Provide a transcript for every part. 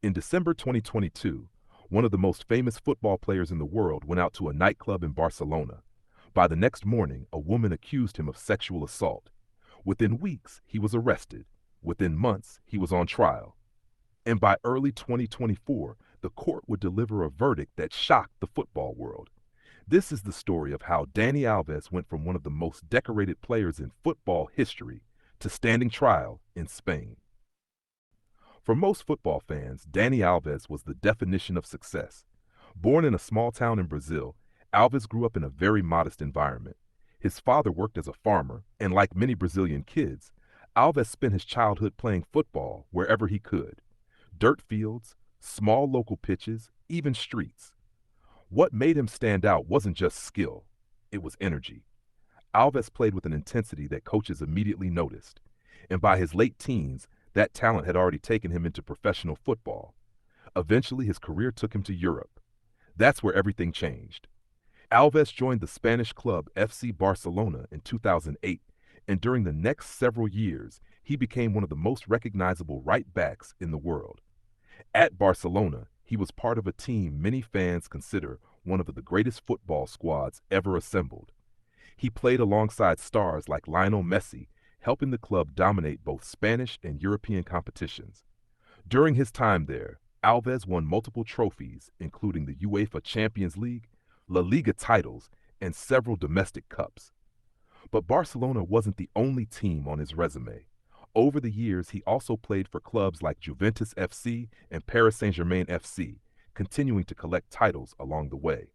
In December 2022, one of the most famous football players in the world went out to a nightclub in Barcelona. By the next morning, a woman accused him of sexual assault. Within weeks, he was arrested. Within months, he was on trial. And by early 2024, the court would deliver a verdict that shocked the football world. This is the story of how Dani Alves went from one of the most decorated players in football history to standing trial in Spain. For most football fans, Dani Alves was the definition of success. Born in a small town in Brazil, Alves grew up in a very modest environment. His father worked as a farmer, and like many Brazilian kids, Alves spent his childhood playing football wherever he could. Dirt fields, small local pitches, even streets. What made him stand out wasn't just skill, it was energy. Alves played with an intensity that coaches immediately noticed, and by his late teens, that talent had already taken him into professional football. Eventually, his career took him to Europe. That's where everything changed. Alves joined the Spanish club FC Barcelona in 2008, and during the next several years, he became one of the most recognizable right backs in the world. At Barcelona, he was part of a team many fans consider one of the greatest football squads ever assembled. He played alongside stars like Lionel Messi, helping the club dominate both Spanish and European competitions. During his time there, Alves won multiple trophies, including the UEFA Champions League, La Liga titles, and several domestic cups. But Barcelona wasn't the only team on his resume. Over the years, he also played for clubs like Juventus FC and Paris Saint-Germain FC, continuing to collect titles along the way.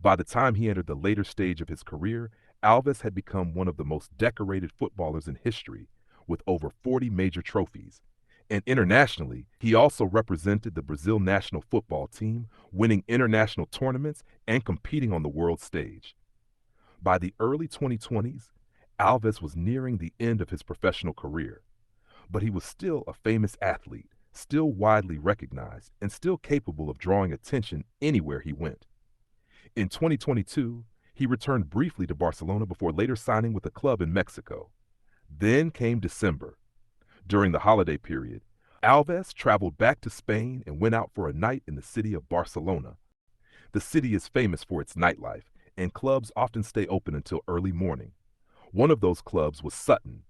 By the time he entered the later stage of his career, Alves had become one of the most decorated footballers in history, with over 40 major trophies. And internationally, he also represented the Brazil national football team, winning international tournaments and competing on the world stage. By the early 2020s, Alves was nearing the end of his professional career, but he was still a famous athlete, still widely recognized, and still capable of drawing attention anywhere he went. In 2022, he returned briefly to Barcelona before later signing with a club in Mexico. Then came December. During the holiday period, Alves traveled back to Spain and went out for a night in the city of Barcelona. The city is famous for its nightlife, and clubs often stay open until early morning. One of those clubs was Sutton,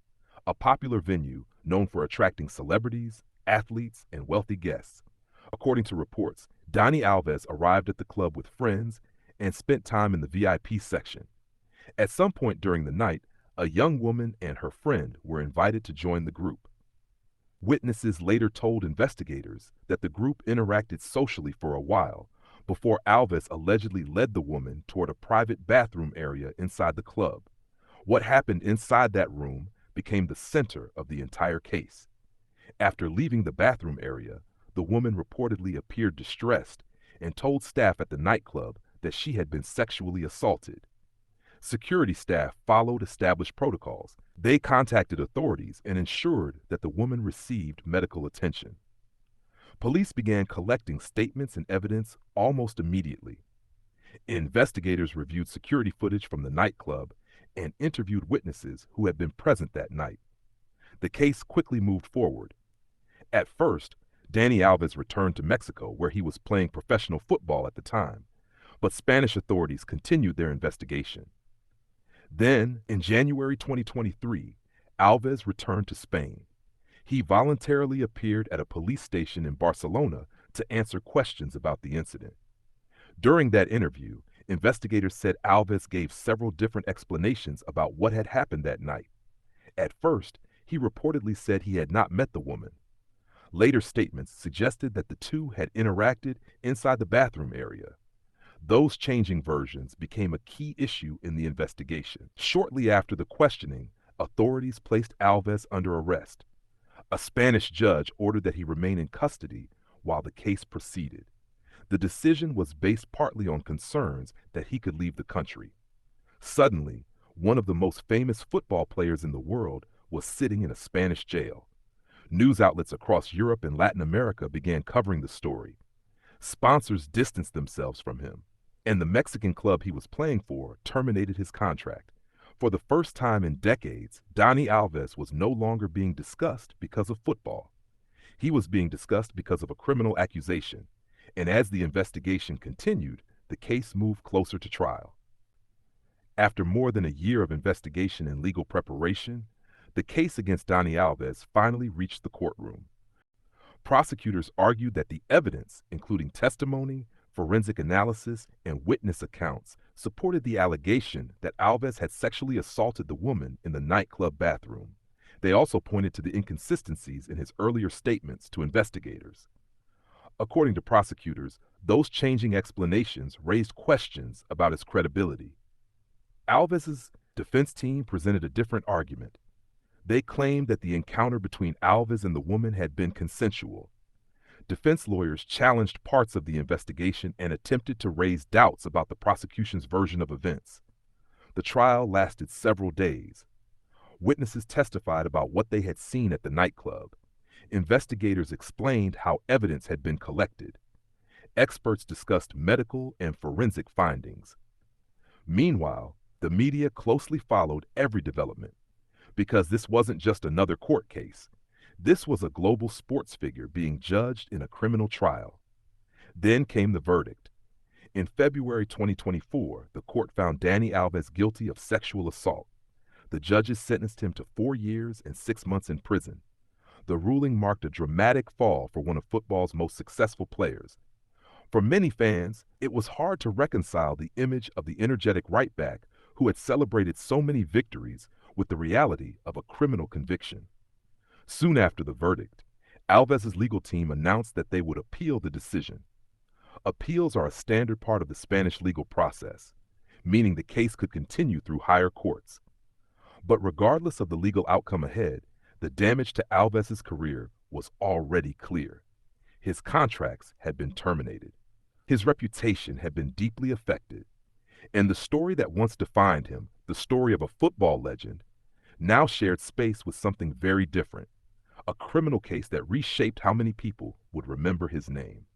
a popular venue known for attracting celebrities, athletes, and wealthy guests. According to reports, Dani Alves arrived at the club with friends and spent time in the VIP section. At some point during the night, a young woman and her friend were invited to join the group. Witnesses later told investigators that the group interacted socially for a while before Alves allegedly led the woman toward a private bathroom area inside the club. What happened inside that room became the center of the entire case. After leaving the bathroom area, the woman reportedly appeared distressed and told staff at the nightclub that she had been sexually assaulted. Security staff followed established protocols. They contacted authorities and ensured that the woman received medical attention. Police began collecting statements and evidence almost immediately. Investigators reviewed security footage from the nightclub and interviewed witnesses who had been present that night. The case quickly moved forward. At first, Dani Alves returned to Mexico, where he was playing professional football at the time, but Spanish authorities continued their investigation. Then, in January 2023, Alves returned to Spain. He voluntarily appeared at a police station in Barcelona to answer questions about the incident. During that interview, investigators said Alves gave several different explanations about what had happened that night. At first, he reportedly said he had not met the woman. Later statements suggested that the two had interacted inside the bathroom area. Those changing versions became a key issue in the investigation. Shortly after the questioning, authorities placed Alves under arrest. A Spanish judge ordered that he remain in custody while the case proceeded. The decision was based partly on concerns that he could leave the country. Suddenly, one of the most famous football players in the world was sitting in a Spanish jail. News outlets across Europe and Latin America began covering the story. Sponsors distanced themselves from him, and the Mexican club he was playing for terminated his contract. For the first time in decades, Dani Alves was no longer being discussed because of football. He was being discussed because of a criminal accusation, and as the investigation continued, the case moved closer to trial. After more than a year of investigation and legal preparation, the case against Dani Alves finally reached the courtroom. Prosecutors argued that the evidence, including testimony, forensic analysis, and witness accounts, supported the allegation that Alves had sexually assaulted the woman in the nightclub bathroom. They also pointed to the inconsistencies in his earlier statements to investigators. According to prosecutors, those changing explanations raised questions about his credibility. Alves's defense team presented a different argument. They claimed that the encounter between Alves and the woman had been consensual. Defense lawyers challenged parts of the investigation and attempted to raise doubts about the prosecution's version of events. The trial lasted several days. Witnesses testified about what they had seen at the nightclub. Investigators explained how evidence had been collected. Experts discussed medical and forensic findings. Meanwhile, the media closely followed every development. Because this wasn't just another court case. This was a global sports figure being judged in a criminal trial. Then came the verdict. In February 2024, the court found Dani Alves guilty of sexual assault. The judges sentenced him to 4 years and 6 months in prison. The ruling marked a dramatic fall for one of football's most successful players. For many fans, it was hard to reconcile the image of the energetic right-back who had celebrated so many victories with the reality of a criminal conviction. Soon after the verdict, Alves's legal team announced that they would appeal the decision. Appeals are a standard part of the Spanish legal process, meaning the case could continue through higher courts. But regardless of the legal outcome ahead, the damage to Alves's career was already clear. His contracts had been terminated. His reputation had been deeply affected. And the story that once defined him, the story of a football legend, now shared space with something very different, a criminal case that reshaped how many people would remember his name.